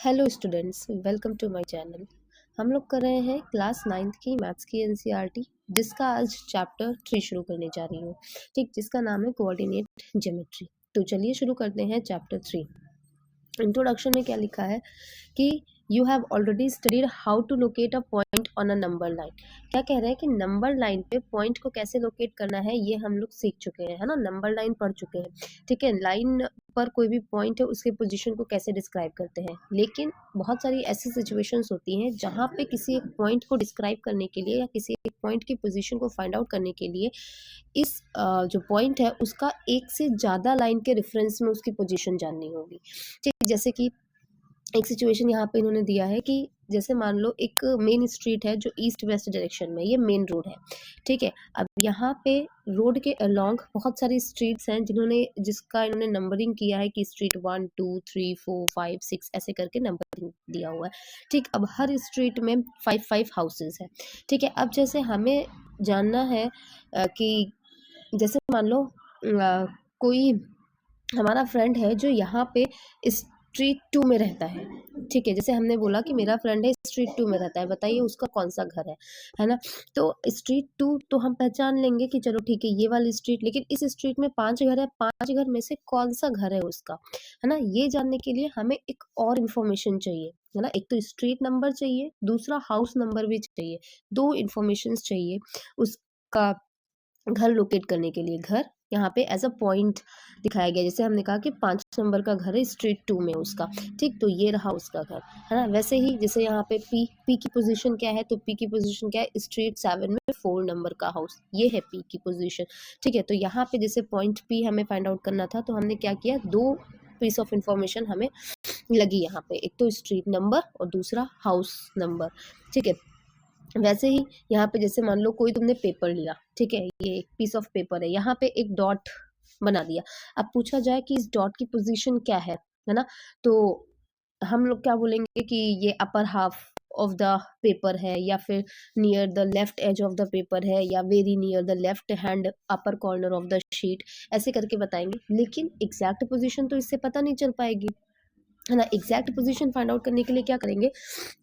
Hello students, welcome to my channel. हम लोग कर रहे हैं क्लास 9th की मैथ्स की एनसीईआरटी, जिसका आज चैप्टर 3 शुरू करने जा रही हूँ। ठीक, जिसका नाम है कोऑर्डिनेट ज्योमेट्री। तो चलिए शुरू करते हैं चैप्टर 3। इंट्रोडक्शन में क्या लिखा है कि you have already studied how to locate a point on a number line. क्या कह रहे हैं कि नंबर लाइन पे पॉइंट को कैसे लोकेट करना है, ये हम लोग सीख चुके हैं, है ना। नंबर लाइन पढ़ चुके हैं। ठीक है, लाइन पर कोई भी पॉइंट है उसके पोजीशन को कैसे डिस्क्राइब करते हैं। लेकिन बहुत सारी ऐसी सिचुएशंस होती हैं जहाँ पे किसी एक पॉइंट को डिस्क्राइब करने के लिए या किसी एक पॉइंट की पोजीशन को फाइंड आउट करने के लिए इस जो पॉइंट है उसका एक से ज़्यादा लाइन के रेफरेंस में उसकी पोजीशन जाननी होगी। ठीक, जैसे कि एक सिचुएशन यहाँ पे इन्होंने दिया है कि जैसे मान लो एक मेन स्ट्रीट है जो ईस्ट वेस्ट डायरेक्शन में, ये मेन रोड है। ठीक है, अब यहाँ पे रोड के अलोंग बहुत सारी स्ट्रीट्स हैं जिसका इन्होंने नंबरिंग किया है कि स्ट्रीट 1 2 3 4 5 6 ऐसे करके नंबरिंग दिया हुआ है। ठीक, अब हर स्ट्रीट में 5 हाउसेज है। ठीक है, अब जैसे हमें जानना है कि जैसे मान लो कोई हमारा फ्रेंड है जो यहाँ पे स्ट्रीट 2 में रहता है। ठीक है, जैसे हमने बोला कि मेरा फ्रेंड है स्ट्रीट 2 में रहता है, बताइए उसका कौन सा घर है ना। तो स्ट्रीट 2 तो हम पहचान लेंगे कि चलो ठीक है ये वाली स्ट्रीट, लेकिन इस स्ट्रीट में 5 घर है, 5 घर में से कौन सा घर है उसका, है ना। ये जानने के लिए हमें एक और इन्फॉर्मेशन चाहिए, है ना। एक तो स्ट्रीट नंबर चाहिए, दूसरा हाउस नंबर भी चाहिए, 2 इन्फॉर्मेशन चाहिए उसका घर लोकेट करने के लिए। घर यहाँ पे एज अ पॉइंट दिखाया गया, जैसे हमने कहा कि 5 नंबर का घर है स्ट्रीट 2 में उसका। ठीक, तो ये रहा उसका घर, है ना। वैसे ही जैसे यहाँ पे पी की पोजीशन क्या है, तो पी की पोजीशन क्या है, स्ट्रीट 7 में 4 नंबर का हाउस, ये है पी की पोजीशन। ठीक है, तो यहाँ पे जैसे पॉइंट पी हमें फाइंड आउट करना था, तो हमने क्या किया, 2 पीस ऑफ इंफॉर्मेशन हमें लगी यहाँ पे, एक तो स्ट्रीट नंबर और दूसरा हाउस नंबर। ठीक है, वैसे ही यहाँ पे जैसे मान लो कोई तुमने पेपर लिया, ठीक है, ये एक पीस ऑफ पेपर है, यहाँ पे एक डॉट बना दिया। अब पूछा जाए कि इस डॉट की पोजीशन क्या है ना। तो हम लोग क्या बोलेंगे कि ये upper half of the paper है, या फिर near the left edge of the paper है, या very near the left hand upper corner of the sheet, ऐसे करके बताएंगे। लेकिन एग्जैक्ट पोजीशन तो इससे पता नहीं चल पाएगी, है ना। एग्जैक्ट पोजीशन फाइंड आउट करने के लिए क्या करेंगे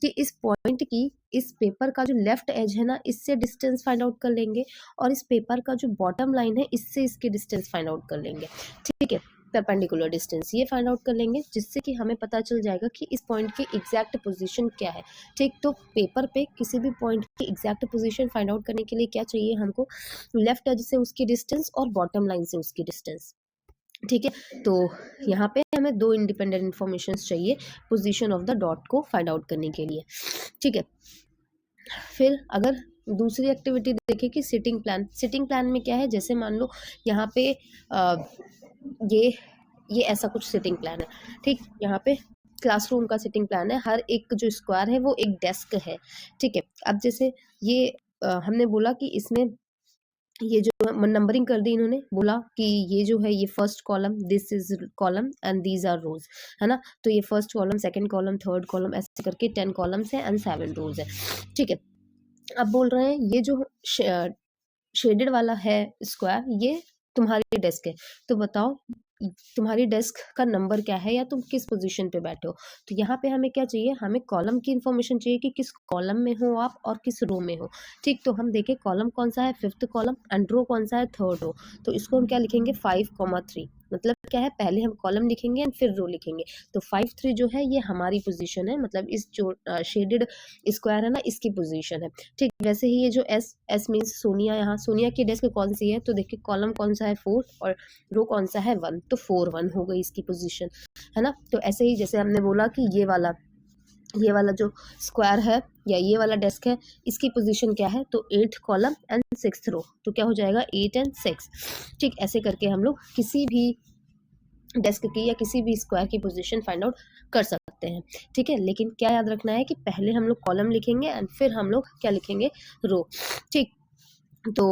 कि इस पॉइंट की, इस पेपर का जो लेफ्ट एज है ना, इससे डिस्टेंस फाइंड आउट कर लेंगे, और इस पेपर का जो बॉटम लाइन है इससे इसके डिस्टेंस फाइंड आउट कर लेंगे। ठीक है, परपेंडिकुलर डिस्टेंस ये फाइंड आउट कर लेंगे, जिससे कि हमें पता चल जाएगा कि इस पॉइंट की एग्जैक्ट पोजीशन क्या है। ठीक, तो पेपर पे किसी भी पॉइंट की एग्जैक्ट पोजीशन फाइंड आउट करने के लिए क्या चाहिए हमको, लेफ्ट एज से उसकी डिस्टेंस और बॉटम लाइन से उसकी डिस्टेंस। ठीक है, तो यहाँ पे हमें 2 इंडिपेंडेंट इंफॉर्मेशन चाहिए पोजीशन ऑफ द डॉट को फाइंड आउट करने के लिए। ठीक है, फिर अगर दूसरी एक्टिविटी देखें कि सिटिंग प्लान में क्या है, जैसे मान लो यहाँ पे ये ऐसा कुछ सिटिंग प्लान है। ठीक, यहाँ पे क्लासरूम का सिटिंग प्लान है, हर एक जो स्क्वायर है वो एक डेस्क है। ठीक है, अब जैसे ये हमने बोला कि इसमें ये जो नंबरिंग कर दी, इन्होंने बोला कि ये जो है ये first column, this is column and these are rows, है ना। तो ये first column, second column, third column, ऐसे करके 10 कॉलम्स है एंड 7 रोज है। ठीक है, अब बोल रहे हैं ये जो शेडेड वाला है स्क्वायर, ये तुम्हारी डेस्क है, तो बताओ तुम्हारी डेस्क का नंबर क्या है या तुम किस पोजीशन पे बैठे हो। तो यहाँ पे हमें क्या चाहिए, हमें कॉलम की इन्फॉर्मेशन चाहिए कि किस कॉलम में हो आप और किस रो में हो। ठीक, तो हम देखें कॉलम कौन सा है, 5th कॉलम, एंड रो कौन सा है, 3rd रो। तो इसको हम क्या लिखेंगे, 5,3, मतलब क्या है, पहले हम कॉलम लिखेंगे एंड फिर रो लिखेंगे। तो 5,3 जो है ये हमारी पोजीशन है, मतलब इस जो शेडेड स्क्वायर है ना, इसकी पोजीशन है। ठीक, वैसे ही ये जो एस मीन्स सोनिया, यहाँ सोनिया की डेस्क कौन सी है, तो देखिए कॉलम कौन सा है, 4, और रो कौन सा है, 1, तो 4 1 हो गई इसकी पोजीशन, है ना। तो ऐसे ही जैसे हमने बोला कि ये वाला जो स्क्वायर है या ये वाला डेस्क है, इसकी पोजीशन क्या है, तो 8th कॉलम एंड 6th रो, तो क्या हो जाएगा, 8 एंड 6। ठीक, ऐसे करके हम लोग किसी भी डेस्क की या किसी भी स्क्वायर की पोजीशन फाइंड आउट कर सकते हैं। ठीक है, लेकिन क्या याद रखना है कि पहले हम लोग कॉलम लिखेंगे एंड फिर हम लोग क्या लिखेंगे, रो। ठीक, तो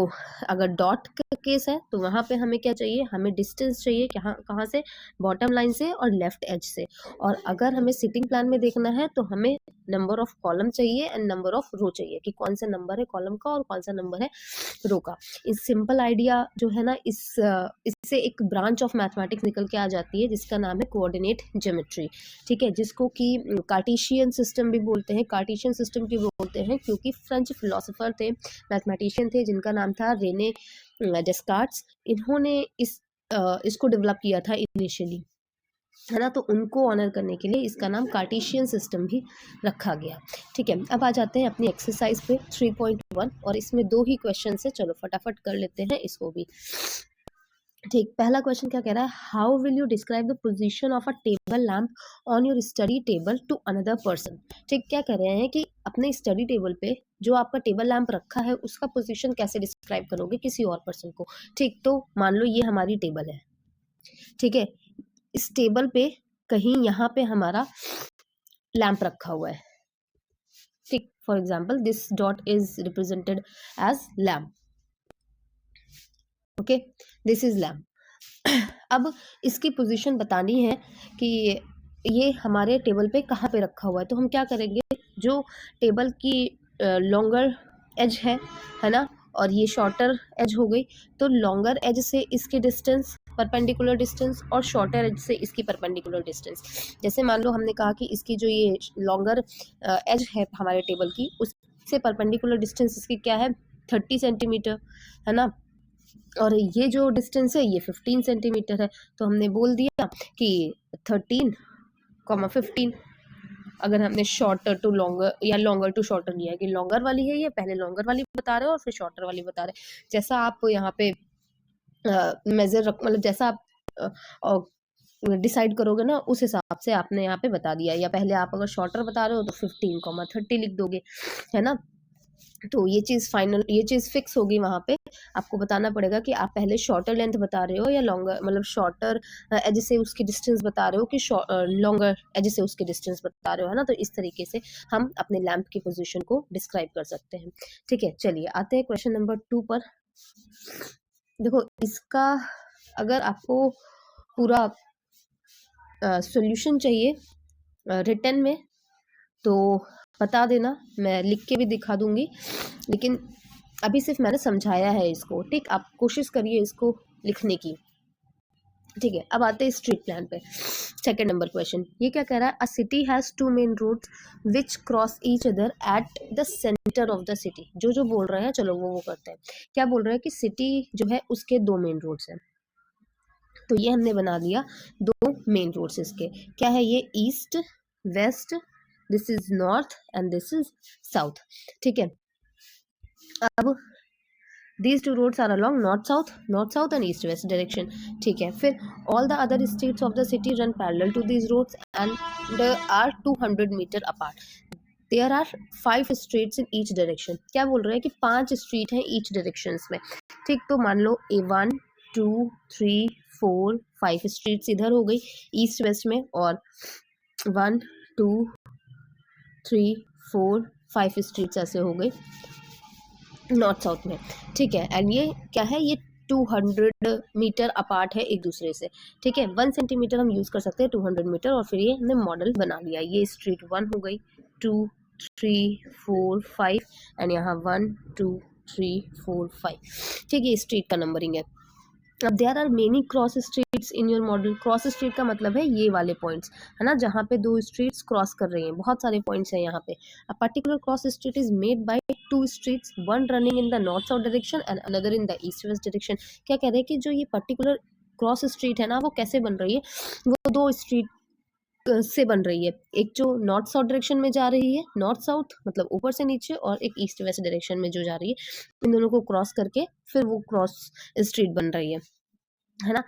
अगर डॉट का केस है तो वहाँ पे हमें क्या चाहिए, हमें डिस्टेंस चाहिए कहाँ से, बॉटम लाइन से और लेफ्ट एज से। और अगर हमें सिटिंग प्लान में देखना है तो हमें नंबर ऑफ कॉलम चाहिए एंड नंबर ऑफ रो चाहिए, कि कौन सा नंबर है कॉलम का और कौन सा नंबर है रो का। इस सिंपल आइडिया जो है ना, इस से एक ब्रांच ऑफ मैथमेटिक्स निकल के आ जाती है जिसका नाम है कोऑर्डिनेट ज्योमेट्री, ठीक है, जिसको कि कार्टेशियन सिस्टम भी बोलते हैं। कार्टेशियन सिस्टम क्यों बोलते हैं? क्योंकि फ्रेंच फिलोसोफर थे, मैथमेटिशियन थे, जिनका नाम था रेने डेस्कार्ट्स। इन्होंने इसको डेवलप किया था इनिशियली, है ना, तो उनको ऑनर करने के लिए इसका नाम कार्टेशियन सिस्टम भी रखा गया, ठीक है। अब आ जाते हैं अपनी एक्सरसाइज पे 3.1 और इसमें 2 ही क्वेश्चन है, चलो फटाफट कर लेते हैं इसको भी, ठीक। पहला क्वेश्चन क्या कह रहा है? How will you describe the position of a table lamp on your study table to another person, ठीक। क्या कह रहे हैं कि अपने स्टडी टेबल पे जो आपका टेबल लैम्प रखा है उसका पोजीशन कैसे डिस्क्राइब करोगे किसी और पर्सन को, ठीक। तो मान लो ये हमारी टेबल है, ठीक है, इस टेबल पे कहीं यहाँ पे हमारा लैंप रखा हुआ है, ठीक। For example this dot is represented as lamp, okay, this is lamp. अब इसकी पोजीशन बतानी है कि ये हमारे टेबल पे कहाँ पे रखा हुआ है, तो हम क्या करेंगे, जो टेबल की लॉन्गर एज है ना, और ये शॉर्टर एज हो गई, तो लॉन्गर एज से इसकी डिस्टेंस परपेंडिकुलर डिस्टेंस और शॉर्टर एज से इसकी परपेंडिकुलर डिस्टेंस। जैसे मान लो हमने कहा कि इसकी जो ये लॉन्गर एज है हमारे टेबल की, उससे परपेंडिकुलर डिस्टेंस इसकी क्या है, 30 सेंटीमीटर, है ना, और ये जो डिस्टेंस है ये 15 सेंटीमीटर है। तो हमने बोल दिया कि 13,15। अगर हमने शॉर्टर टू लॉन्गर या लॉन्गर टू शॉर्टर लिया है कि लॉन्गर वाली है ये, पहले लॉन्गर वाली बता रहे हो और फिर शॉर्टर वाली बता रहे हैं, जैसा आप यहाँ पे मेजर रख, मतलब जैसा आप डिसाइड करोगे ना उस हिसाब से आपने यहाँ पे बता दिया, या पहले आप अगर शॉर्टर बता रहे हो तो 15,30 लिख दोगे, है ना। तो ये चीज़ फाइनल, ये चीज़ फिक्स होगी, वहाँ पे आपको बताना पड़ेगा कि आप पहले शॉर्टर लेंथ बता रहे हो या लॉन्गर, मतलब शॉर्टर एज से उसकी डिस्टेंस बता रहे हो कि लॉन्गर एज से उसकी डिस्टेंस बता रहे हो, है ना। तो इस तरीके से हम अपने लैंप की पोजीशन को डिस्क्राइब कर सकते हैं, ठीक है। चलिए आते हैं क्वेश्चन नंबर 2 पर। देखो इसका अगर आपको पूरा सॉल्यूशन चाहिए रिटन में तो बता देना, मैं लिख के भी दिखा दूंगी, लेकिन अभी सिर्फ मैंने समझाया है इसको, ठीक। आप कोशिश करिए इसको लिखने की, ठीक है। अब आते हैं स्ट्रीट प्लान पे, सेकंड नंबर क्वेश्चन। ये क्या कह रहा है? A city has 2 main roads which cross each other at the centre of the city. जो बोल रहे हैं चलो वो करते हैं। क्या बोल रहे हैं कि सिटी जो है उसके 2 मेन रोड्स हैं, तो ये हमने बना दिया 2 मेन रोड्स इसके, क्या है ये, east west, this is north and this is south, ठीक है। अब these 2 roads are along north south and east west direction, ठीक है। फिर all the other streets of the city run parallel to these roads and are 200 meter apart. There are 5 streets in each direction. क्या बोल रहे हैं कि 5 street हैं each directions में, ठीक। तो मान लो 1 2 3 4 5 स्ट्रीट्स इधर हो गई ईस्ट वेस्ट में, और 1 2 3 4 5 स्ट्रीट्स ऐसे हो गई नॉर्थ साउथ में, ठीक है। एंड ये क्या है, ये 200 मीटर अपार्ट है एक दूसरे से, ठीक है। 1 सेंटीमीटर हम यूज़ कर सकते हैं 200 मीटर, और फिर ये हमने मॉडल बना लिया। ये स्ट्रीट 1 हो गई, 2 3 4 5 एंड यहाँ 1 2 3 4 5, ठीक है। स्ट्रीट का नंबरिंग है। अब there are many cross streets in your model. Cross street का मतलब है ये वाले पॉइंट्स, है ना, जहाँ पे 2 स्ट्रीट्स क्रॉस कर रही हैं, बहुत सारे पॉइंट्स हैं यहाँ पे। A particular cross street is made by 2 streets, one running in the north south direction and another in the east west direction. क्या कह रहे हैं कि जो ये पर्टिकुलर क्रॉस स्ट्रीट है ना, वो कैसे बन रही है, वो 2 स्ट्रीट से बन रही है, एक जो नॉर्थ साउथ डायरेक्शन में जा रही है, नॉर्थ साउथ मतलब ऊपर से नीचे, और एक ईस्ट वेस्ट डायरेक्शन में जो जा रही है, इन दोनों को क्रॉस करके फिर वो क्रॉस स्ट्रीट बन रही है ना।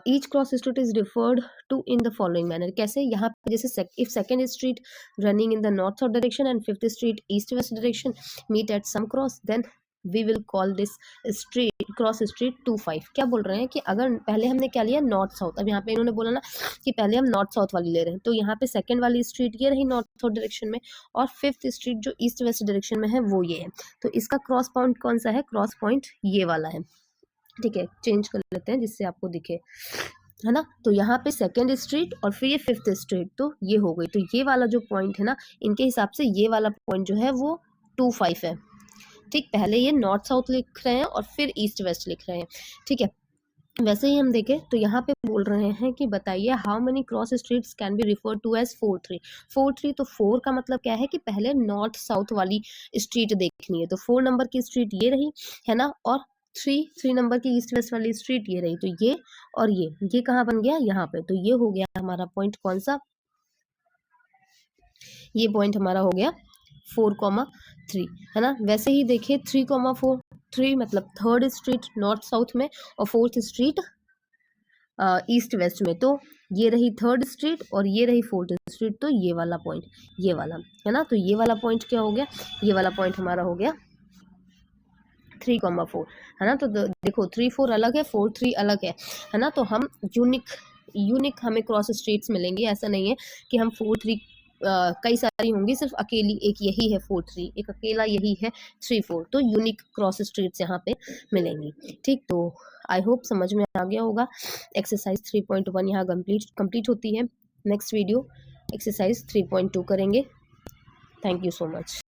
Each cross street is referred to in the following manner. कैसे, यहाँ पे जैसे if second street running in the north south direction and fifth street east west direction meet at some cross, then we will call this street cross street 2-5। क्या बोल रहे हैं कि अगर पहले हमने क्या लिया नॉर्थ साउथ, अब यहाँ पे इन्होंने बोला ना कि पहले हम नॉर्थ साउथ वाली ले रहे हैं, तो यहाँ पे सेकंड वाली स्ट्रीट ये रही नॉर्थ साउथ डायरेक्शन में, और फिफ्थ स्ट्रीट जो ईस्ट वेस्ट डायरेक्शन में है वो ये है। तो इसका क्रॉस पॉइंट कौन सा है, क्रॉस पॉइंट ये वाला है, ठीक है। चेंज कर लेते हैं जिससे आपको दिखे, है ना। तो यहाँ पे सेकेंड स्ट्रीट और फिर ये फिफ्थ स्ट्रीट, तो ये हो गई। तो ये वाला जो पॉइंट है ना, इनके हिसाब से ये वाला पॉइंट जो है वो 2-5 है, ठीक। पहले ये नॉर्थ साउथ लिख रहे हैं और फिर ईस्ट वेस्ट लिख रहे हैं, ठीक है। वैसे ही हम देखें तो यहाँ पे बोल रहे हैं कि बताइए how many cross streets can be refer to as 4-3। 4-3 तो 4 का मतलब क्या है कि पहले नॉर्थ साउथ वाली स्ट्रीट देखनी है, तो 4 नंबर की स्ट्रीट ये रही है ना, और 3 नंबर की ईस्ट वेस्ट वाली स्ट्रीट ये रही, तो ये और ये कहाँ बन गया यहाँ पे, तो ये हो गया हमारा पॉइंट कौन सा, ये पॉइंट हमारा हो गया 4,3 है ना। वैसे ही देखिए 3,4, 3 मतलब थर्ड स्ट्रीट नॉर्थ साउथ में और फोर्थ स्ट्रीट ईस्ट वेस्ट में, तो ये रही थर्ड स्ट्रीट और ये रही फोर्थ स्ट्रीट, तो ये वाला पॉइंट, ये वाला है ना, तो ये वाला पॉइंट क्या हो गया, ये वाला पॉइंट हमारा हो गया 3,4 है ना। तो देखो 3-4 अलग है, 4-3 अलग है ना, तो हम यूनिक हमें क्रॉस स्ट्रीट्स मिलेंगी, ऐसा नहीं है कि हम 4-3 कई सारी होंगी, सिर्फ अकेली एक यही है 4-3, एक अकेला यही है 3-4, तो यूनिक क्रॉस स्ट्रीट्स यहाँ पे मिलेंगी। ठीक, तो आई होप समझ में आ गया होगा। एक्सरसाइज 3.1 यहाँ कंप्लीट होती है। नेक्स्ट वीडियो एक्सरसाइज 3.2 करेंगे। Thank you so much.